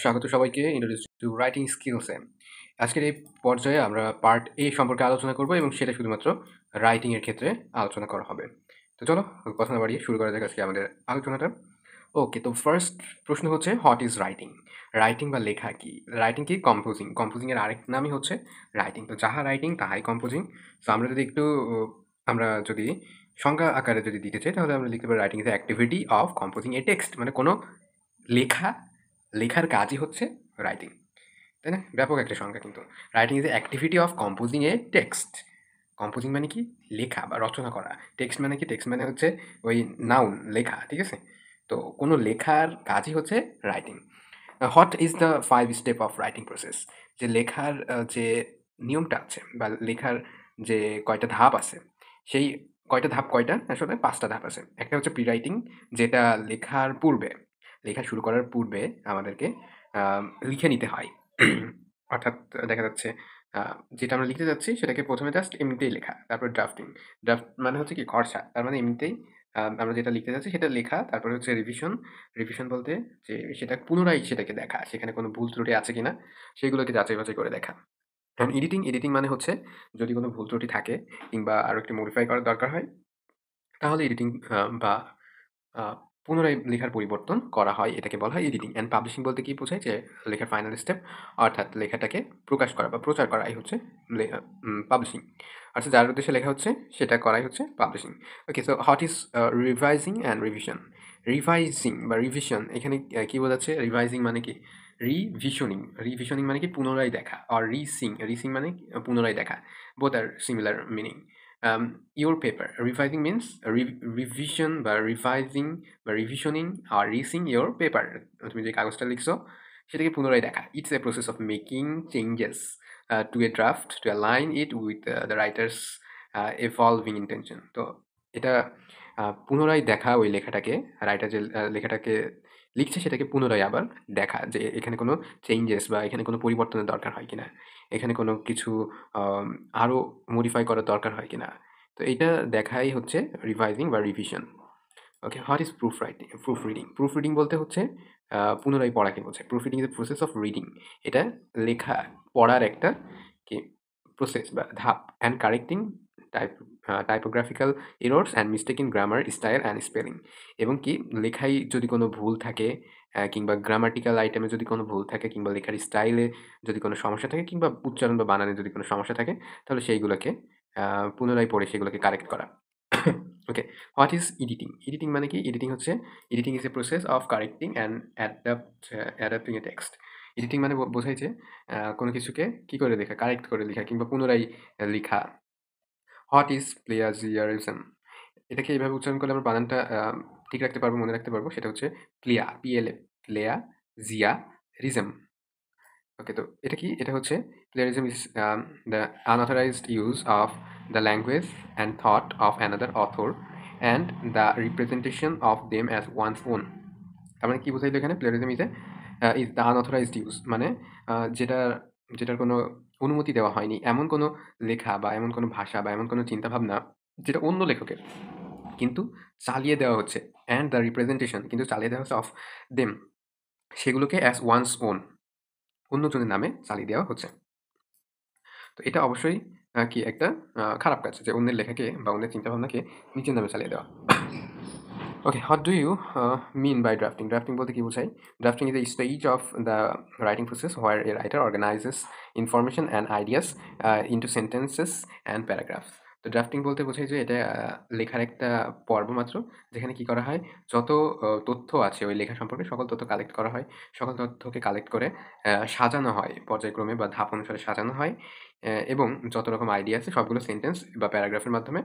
স্বাগত সবাইকে introduce to writing স্কিলসে। আজকের এই পর্যায়ে আমরা পার্ট এ সম্পর্কে আলোচনা করব এবং সেটা শুধুমাত্র রাইটিং এর ক্ষেত্রে আলোচনা করা হবে। তো চলো কথা না বাড়িয়ে শুরু করা যাক আজকে আমাদের আলোচনাটা। ওকে, তো ফার্স্ট প্রশ্ন হচ্ছে হোয়াট ইজ রাইটিং? রাইটিং বা লেখা কি? রাইটিং কি? কম্পোজিং। কম্পোজিং এর আরেক নামই হচ্ছে রাইটিং। তো যাহা রাইটিং তাহাই কম্পোজিং। সো আমরা যদি একটু আমরা যদি সংজ্ঞা আকারে যদি দিতে চাই তাহলে আমরা লিখতে পারি writing is the activity of composing A text. মানে কোনো লেখা লেখার কাজই হচ্ছে রাইটিং, তাই না? ব্যাপক একটা সংজ্ঞা কিন্তু। Writing is a activity of composing A text. Composing মানে কি? লেখা বা রচনা করা। টেক্সট মানে কি? টেক্সট মানে হচ্ছে ওই নাউন, লেখা, ঠিক আছে? তো কোনো লেখার কাজই হচ্ছে writing. What is the 5 step of writing process? যে লেখার যে নিয়মটা আছে বা লেখার যে কয়টা ধাপ আছে, সেই কয়টা ধাপ কয়টা? আসলে ৫টা ধাপ আছে। একটা হচ্ছে প্রি রাইটিং, যেটা লেখার পূর্বে, লেখা শুরু করার পূর্বে আমাদেরকে লিখে নিতে হয়। অর্থাৎ দেখা যাচ্ছে যেটা আমরা লিখতে যাচ্ছি সেটাকে প্রথমে জাস্ট এমনিতেই লেখা। তারপর ড্রাফটিং। ড্রাফট মানে হচ্ছে কি? খরচা। তার মানে এমনিতেই আমরা যেটা লিখতে যাচ্ছি সেটা লেখা। তারপরে হচ্ছে রিভিশন। রিভিশন বলতে যে সেটা পুনরায় সেটাকে দেখা। সেখানে কোনো ভুল ত্রুটি আছে কিনা সেগুলোকে যাচাই-বাছাই করে দেখা। এখন এডিটিং, এডিটিং মানে হচ্ছে যদি কোনো ভুল ত্রুটি থাকে কিংবা আরো একটু মডিফাই করার দরকার হয়, তাহলে এডিটিং বা আ পুনরায় লেখার পরিবর্তন করা হয়। এটাকে বলা হয় এডিটিং। অ্যান্ড পাবলিশিং বলতে কি বোঝায়? যে লেখার ফাইনাল স্টেপ, অর্থাৎ লেখাটাকে প্রকাশ করা বা প্রচার করাই হচ্ছে পাবলিশিং। অর্থাৎ যার উদ্দেশ্যে লেখা হচ্ছে সেটা করাই হচ্ছে publishing. Okay, so what is revising and revision? Revising বা রিভিশন এখানে কি বোঝাচ্ছে? রিভাইজিং মানে কি? রিভিশনিং। রিভিশনিং মানে কি? পুনরায় দেখা। আর রিসিং, রিসিং মানে পুনরায় দেখা। Both are similar meaning. Your paper. Revising means revision বা রিভাইজিং বা রিভিশনিং আর রিসিং ইয়োর পেপার। তুমি যে কাগজটা লিখছো সেটাকে পুনরায় দেখা। It's a process of making changes to a draft to align it with the writer's evolving intention. তো এটা পুনরায় দেখা ওই লেখাটাকে, রাইটার যে লেখাটাকে লিখছে সেটাকে পুনরায় আবার দেখা যে এখানে কোনো চেঞ্জেস বা এখানে কোনো পরিবর্তনের দরকার হয় কিনা, এখানে কোনো কিছু আরও মডিফাই করার দরকার হয় কিনা। তো এইটা দেখাই হচ্ছে রিভাইজিং বা revision. Okay, what is proof writing? Proof reading. Proof reading বলতে হচ্ছে পুনরায় পড়াকে বোঝায়। Proof reading is the process of reading. এটা লেখা, পড়ার একটা কি প্রসেস বা ধাপ। And correcting type typographical errors and mistake in grammar, style and spelling. এবং কি লেখায় যদি কোনো ভুল থাকে কিংবা গ্রামাটিক্যাল আইটেমে যদি কোনো ভুল থাকে কিংবা লেখার স্টাইলে যদি কোনো সমস্যা থাকে কিংবা উচ্চারণ বা বানানে যদি কোনো সমস্যা থাকে, তাহলে সেইগুলোকে পুনরায় পড়ে সেগুলোকে কারেক্ট করা। ওকে, হোয়াট ইজ এডিটিং? এডিটিং মানে কি? এডিটিং হচ্ছে editing is a process of correcting and adapting A text. Editing মানে বোঝায় যে কোনো কিছুকে কি করে লেখা, কারেক্ট করে লেখা কিংবা পুনরায় লেখা। What is plagiarism? এটাকে এইভাবে উচ্চারণ করলে আমরা বানানটা ঠিক রাখতে পারবো, মনে রাখতে পারবো। সেটা হচ্ছে প্লিয়া, PLA, plagiarism. Okay, তো এটা কি? এটা হচ্ছে plagiarism is the unauthorized use of the language and thought of another author and the representation of them as one's own. তার মানে কি বোঝাইলো এখানে? Plagiarism is the unauthorized use, মানে যেটার কোনো অনুমতি দেওয়া হয়নি এমন কোনো লেখা বা এমন কোনো ভাষা বা এমন কোনো চিন্তাভাবনা যেটা অন্য লেখকের, কিন্তু চালিয়ে দেওয়া হচ্ছে। অ্যান্ড দ্য রিপ্রেজেন্টেশন, কিন্তু চালিয়ে দেওয়া হচ্ছে অফ দেম, সেগুলোকে অ্যাজ ওয়ান্স ওন, অন্যজনের নামে চালিয়ে দেওয়া হচ্ছে। তো এটা অবশ্যই কি একটা খারাপ কাজ, যে অন্যের লেখাকে বা অন্যের চিন্তাভাবনাকে নিজের নামে চালিয়ে দেওয়া। Okay, what do you mean by drafting? Drafting বলতে কি বোঝায়? Drafting is a stage of the writing process where a writer organizes information and ideas into sentences and paragraphs. তো ড্রাফটিং বলতে বোঝায় যে এটা লেখার একটা পর্ব মাত্র, যেখানে কি করা হয়? যত তথ্য আছে ওই লেখা সম্পর্কে সকল তথ্য কালেক্ট করা হয়। সকল তথ্যকে কালেক্ট করে সাজানো হয় পর্যায়ক্রমে বা ধাপ অনুসারে সাজানো হয়। এবং যত রকম আইডিয়া আছে সবগুলো সেন্টেন্স বা প্যারাগ্রাফের মাধ্যমে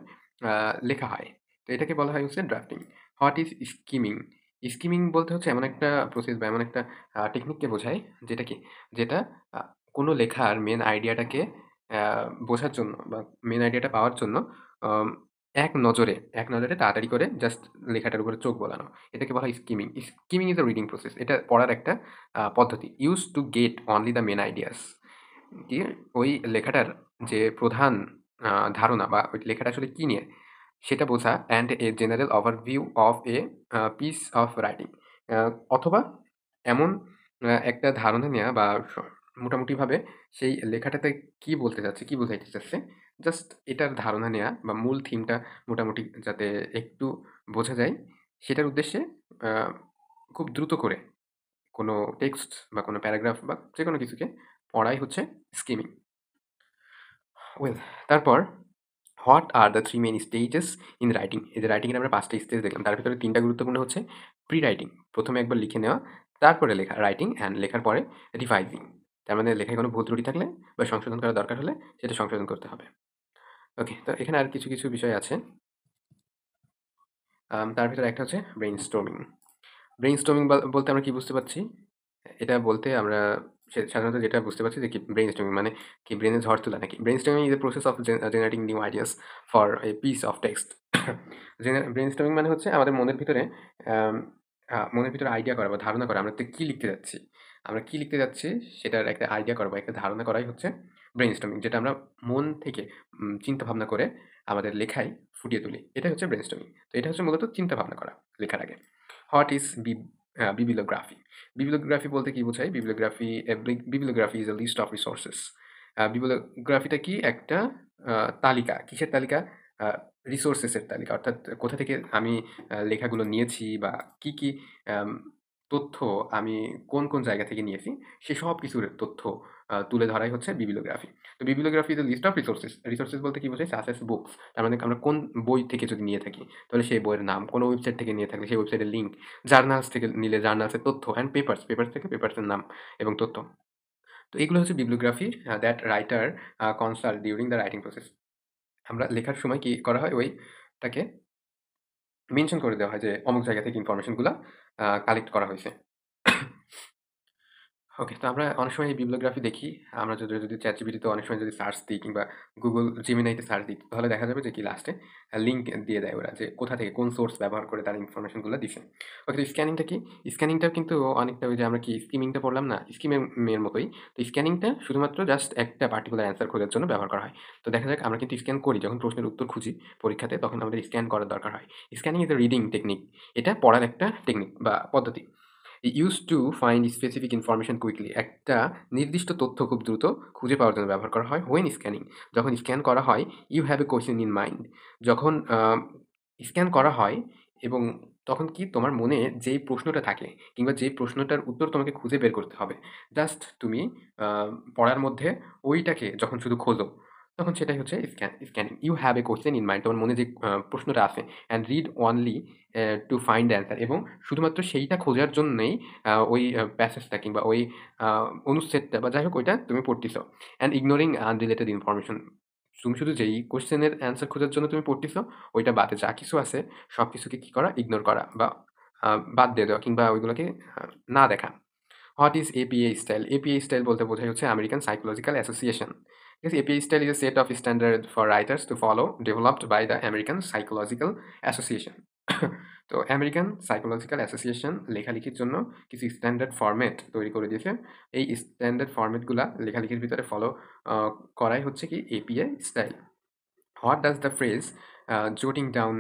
লেখা হয়। তো এটাকে বলা হয় হচ্ছে drafting. What is skimming? Skimming বলতে হচ্ছে এমন একটা প্রসেস বা এমন একটা টেকনিককে বোঝায় যেটা কি? যেটা আ কোনো লেখার মেইন আইডিয়াটাকে বোঝার জন্য বা মেইন আইডিয়াটা পাওয়ার জন্য আম এক নজরে তাড়াতাড়ি করে জাস্ট লেখাটার উপরে চোখ বোলানো। এটাকে বলা হয় skimming. Skimming is a reading process. এটা পড়ার একটা পদ্ধতি। Used to get only the main ideas. কি? ওই লেখাটার যে প্রধান ধারণা বা ওই লেখাটা আসলে কি নিয়ে সেটা বোঝা, and a general overview of a piece of writing. অথবা এমন একটা ধারণা নেয়া বা মোটামুটিভাবে সেই লেখাটাতে কি বলতে চাচ্ছে, কি বোঝাইতে চাচ্ছে, জাস্ট এটার ধারণা নেয়া বা মূল থিমটা মোটামুটি যাতে একটু বোঝা যায়, সেটার উদ্দেশ্যে আ খুব দ্রুত করে কোনো টেক্সট বা কোনো প্যারাগ্রাফ বা যেকোনো কিছুকে পড়াই হচ্ছে স্কিমিং। ওয়েল, তারপর what are the 3 main stages in writing? এই যে রাইটিং এর আমরা ৫ টা স্টেজ দেখলাম। তার ভিতরে ৩ টা গুরুত্বপূর্ণ হচ্ছে প্রি রাইটিং, ১ম এ একবার লিখে নেওয়া, তারপরে লেখা, রাইটিং অ্যান্ড লেখার পরে রিভাইজিং। তার মানে লেখায় কোনো ভুল ত্রুটি থাকলে বা সংশোধন করা দরকার হলে সেটা সংশোধন করতে হবে। ওকে, তো এখানে আর কিছু বিষয় আছে। তার ভিতরে একটা হচ্ছে ব্রেইনস্টর্মিং। ব্রেইনস্টর্মিং বলতে আমরা কি বুঝতে পারছি? এটা বলতে আমরা সাধারণত যেটা বুঝতে পারছি যে কি ব্রেইনস্টর্মিং মানে কি ব্রেইনে ঝড় তোলা নাকি? Brainstorming is a process of generating new ideas for a piece of text. Brainstorming মানে হচ্ছে আমাদের আম মনের ভিতরে আইডিয়া করা বা ধারণা করা আমরা কি লিখতে যাচ্ছি। আমরা কি লিখতে যাচ্ছি সেটার একটা আইডিয়া করা বা একটা ধারণা করাই হচ্ছে ব্রেইনস্টর্মিং, যেটা আমরা মন থেকে চিন্তা ভাবনা করে আমাদের লেখায় ফুটিয়ে তুলি। এটাই হচ্ছে ব্রেইনস্টর্মিং। তো এটা হচ্ছে মূলত চিন্তা ভাবনা করা লেখার আগে। What is bibliography? বিবলিওগ্রাফি বলতে কি বোঝায়? Bibliography is a list of resources. বিবলিওগ্রাফিটা কি? একটা আ তালিকা। কিসের তালিকা? আ রিসোর্সেস এর তালিকা। অর্থাৎ কোথা থেকে আমি লেখাগুলো নিয়েছি বা কি আম তথ্য আমি কোন জায়গা থেকে নিয়েছি, সেসব কিছুর তথ্য তুলে ধরাই হচ্ছে বিবলিওগ্রাফি। তো bibliography is a list of resources. Resources বলতে কি বোঝায়? such as books. তার মানে আমরা কোন বই থেকে যদি নিয়ে থাকি, তাহলে সেই বইয়ের নাম, কোন ওয়েবসাইট থেকে নিয়ে থাকলে সেই ওয়েবসাইটের লিঙ্ক, জার্নালস থেকে নিলে জার্নালসের তথ্য অ্যান্ড পেপারস থেকে পেপারসের নাম এবং তথ্য। তো এগুলো হচ্ছে bibliography that writer consult during the writing process. আমরা লেখার সময় কি করা হয়? ওইটাকে মেনশন করে দেওয়া হয় যে অমুক জায়গা থেকে ইনফরমেশনগুলা কালেক্ট করা হইছে। ওকে, তো আমরা অনেক সময় এই বিবলিওগ্রাফি দেখি। আমরা যদি ChatGPT তে অনেক সময় যদি সার্চ দিই কিংবা Google Gemini তে সার্চ দিই, তাহলে দেখা যাবে যে কি লাস্টে লিঙ্ক দিয়ে দেয় ওরা যে কোথা থেকে কোন সোর্স ব্যবহার করে তারা ইনফরমেশনগুলো দিছে। ওকে, তো স্ক্যানিংটা কি? স্ক্যানিংটাও কিন্তু অনেকটা ওই যে আমরা কি স্কিমিংটা পড়লাম না? স্কিমিং এর মতোই। তো স্ক্যানিংটা শুধুমাত্র জাস্ট একটা পার্টিকুলার অ্যান্সার খোঁজার জন্য ব্যবহার করা হয়। তো দেখা যাক আমরা কিন্তু স্ক্যান করি যখন প্রশ্নের উত্তর খুঁজি পরীক্ষাতে, তখন আমাদের স্ক্যান করার দরকার হয়। Scanning is a reading technique. এটা পড়ার একটা টেকনিক বা পদ্ধতি। used to find specific information quickly. একটা নির্দিষ্ট তথ্য খুব দ্রুত খুঁজে পাওয়ার জন্য ব্যবহার করা হয় when scanning. যখন স্ক্যান করা হয়, you have a question in mind. যখন স্ক্যান করা হয় এবং তখন কি তোমার মনে যেই প্রশ্নটা থাকে কিংবা যেই প্রশ্নটার উত্তর তোমাকে খুঁজে বের করতে হবে, জাস্ট তুমি আ পড়ার মধ্যে ওইটাকে যখন শুধু খোঁজো, তখন সেটাই হচ্ছে scanning. You have a question in mind. তোমার মনে যে প্রশ্নটা আছে and read only to find the answer, এবং শুধুমাত্র সেইটা খোঁজার জন্যেই ওই প্যাসেজটা কিংবা ওই আ অনুচ্ছেদটা বা যাই হোক ওইটা তুমি পড়তেছো। And ignoring unrelated information. তুমি শুধু যেই কোয়েশ্চেনের অ্যান্সার খোঁজার জন্য তুমি পড়তেছো, ওইটা বাদে যা কিছু আছে সবকিছুকে কি করা? ইগনোর করা বা বাদ দিয়ে দেওয়া কিংবা ওইগুলোকে আ না দেখা। What is APA style? APA style বলতে বোঝায় হচ্ছে আমেরিকান সাইকোলজিক্যাল অ্যাসোসিয়েশন। ঠিক আছে? APA style is a set of standard for writers to follow developed by the American Psychological Association. তো আমেরিকান সাইকোলজিক্যাল অ্যাসোসিয়েশন লেখালেখির জন্য কিছু স্ট্যান্ডার্ড ফরম্যাট তৈরি করে দিয়েছে। এই স্ট্যান্ডার্ড ফরম্যাটগুলা লেখালেখির ভিতরে ফলো আ করাই হচ্ছে কি APA style. What does the phrase jotting down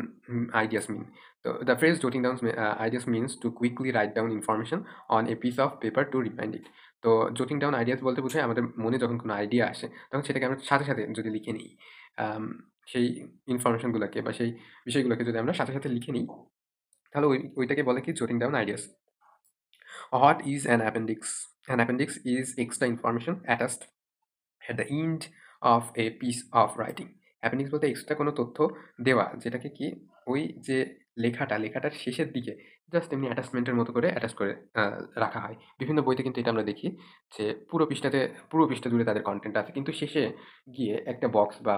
ideas mean? So the phrase jotting down ideas means to quickly write down information on a piece of paper to remind it. তো jotting down ideas বলতে বোঝায় আমাদের মনে যখন কোনো idea আসে, তখন সেটাকে আমরা সাথে যদি লিখে নিই, আম সেই ইনফরমেশনগুলাকে বা সেই বিষয়গুলোকে যদি আমরা সাথে লিখে নিই, তাহলে ওইটাকে বলে কি jotting down ideas. What is an appendix? An appendix is extra information attached at the end of a piece of writing. Appendix বলতে এক্সট্রা কোনো তথ্য দেওয়া, যেটাকে কি ওই যে লেখাটার শেষের দিকে জাস্ট এমনি অ্যাটাচমেন্টের মতো করে অ্যাটাচ করে রাখা হয়। বিভিন্ন বইতে কিন্তু এটা আমরা দেখি যে পুরো পৃষ্ঠা জুড়ে তাদের কনটেন্ট আছে। কিন্তু শেষে গিয়ে একটা বক্স বা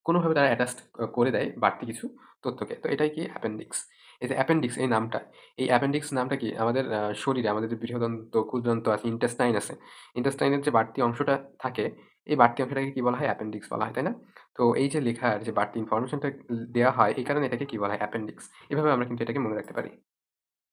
কোনোভাবে তারা অ্যাটাচড করে দেয় বাড়তি কিছু তথ্যকে। তো এটাই কি অ্যাপেন্ডিক্স। এই যে অ্যাপেন্ডিক্স এই নামটা, এই অ্যাপেন্ডিক্স নামটা কি আমাদের শরীরে আমাদের যে বৃহদন্ত্র, ক্ষুদ্রান্ত আছে, ইন্টেস্টাইন আছে। ইন্টেস্টাইনের যে বাড়তি অংশটা থাকে, এই বাড়তি অংশটাকে কি বলা হয়? অ্যাপেন্ডিক্স বলা হয়, তাই না? তো এই যে লেখার যে বাড়তি ইনফরমেশনটা দেওয়া হয়, এই কারণে এটাকে কি বলা হয়? অ্যাপেন্ডিক্স। এভাবে আমরা কিন্তু এটাকে মনে রাখতে পারি।